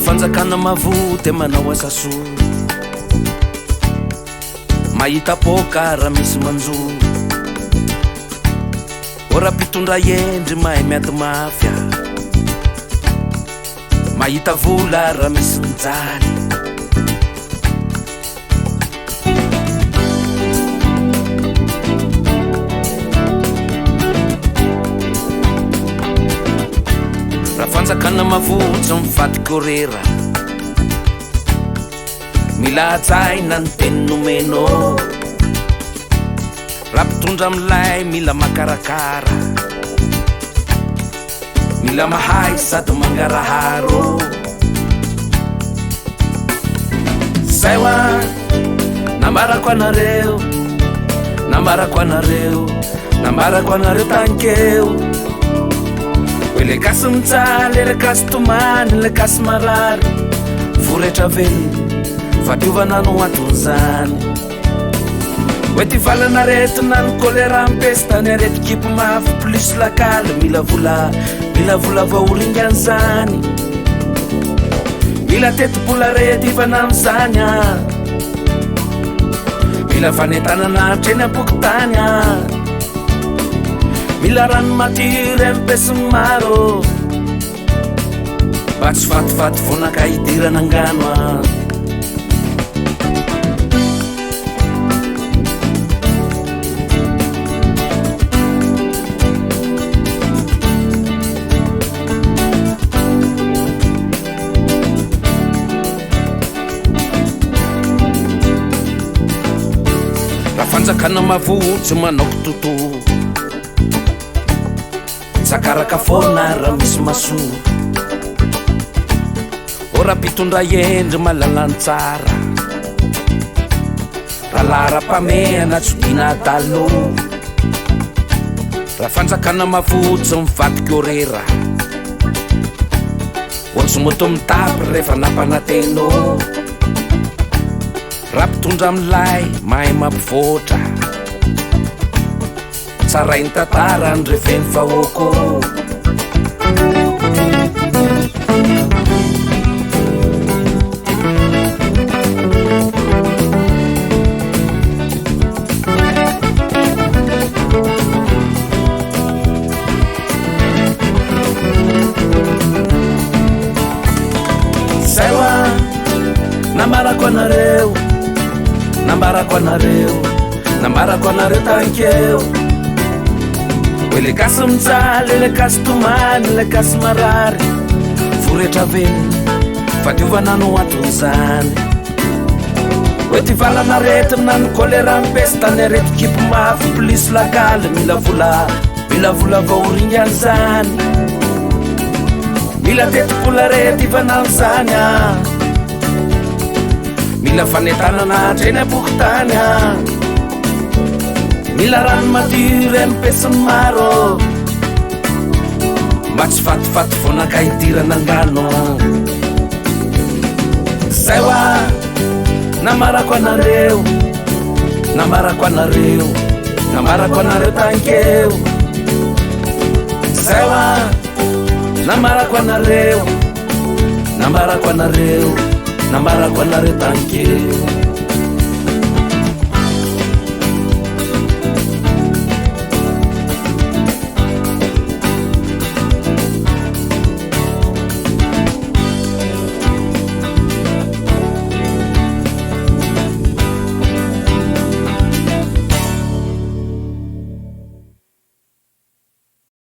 Fanjakana mavoty manao asaso mahita poka raha misy manjo ora mpitondra endry mahay miady mafia mahita vola raha misy mijaly raha fanjakana mavotsy mivadiky orera mila ajaina ny teny nomeno raha mpitondra milay mila makarakara mila mahay sady mangaraharo zay hoa nambarako anareo nambarako anareo nambarako anareo tankeo le kasy mijaly le kasy tomany le kasy marary voretra velona fadiovana no antony zany hoe ty valana retina ny kolera mpestany arety kipo mafy plus lakaly mila vola vaoringany zany mila tetibola rety ivana amizany mila fanentanana treny ampokotany mila rano matiry ampesiny maro mba tsy fatifaty vonaka hidirana angano raha fanjakana mavotsy manao toto sakaraka fona raha misy maso ora mpitondra endry malalany tsara raha lara-pamehana tsodina talo raha fanjakana mavotsy mivadiky orera ohatsy moto mitapy rehefa nampanateno raha mpitondra milay mahay mampivoatra tsarainy tantara ny reveny vahoako zay hoa nambarako anareo nambarako anareo nambarako anareo tankeo le kasy mijaly le kasy tomany le kasy marary voretra velona fadiovana no antony zany hoe ty valana retina ny kolera mpestany arety kipo mafy plus lakaly mila vola vaoringany zany mila tetibola rety ivana amizany mila fanentanana treny ampokotany mila rano matiry ampesiny maro mba tsy fatifaty vonaka hidirana angano zay hoa nambarako anareo nambarako anareo nambarako anareo tankeo zay hoa nambarako anareo nambarako anareo nambarako anareo tankeo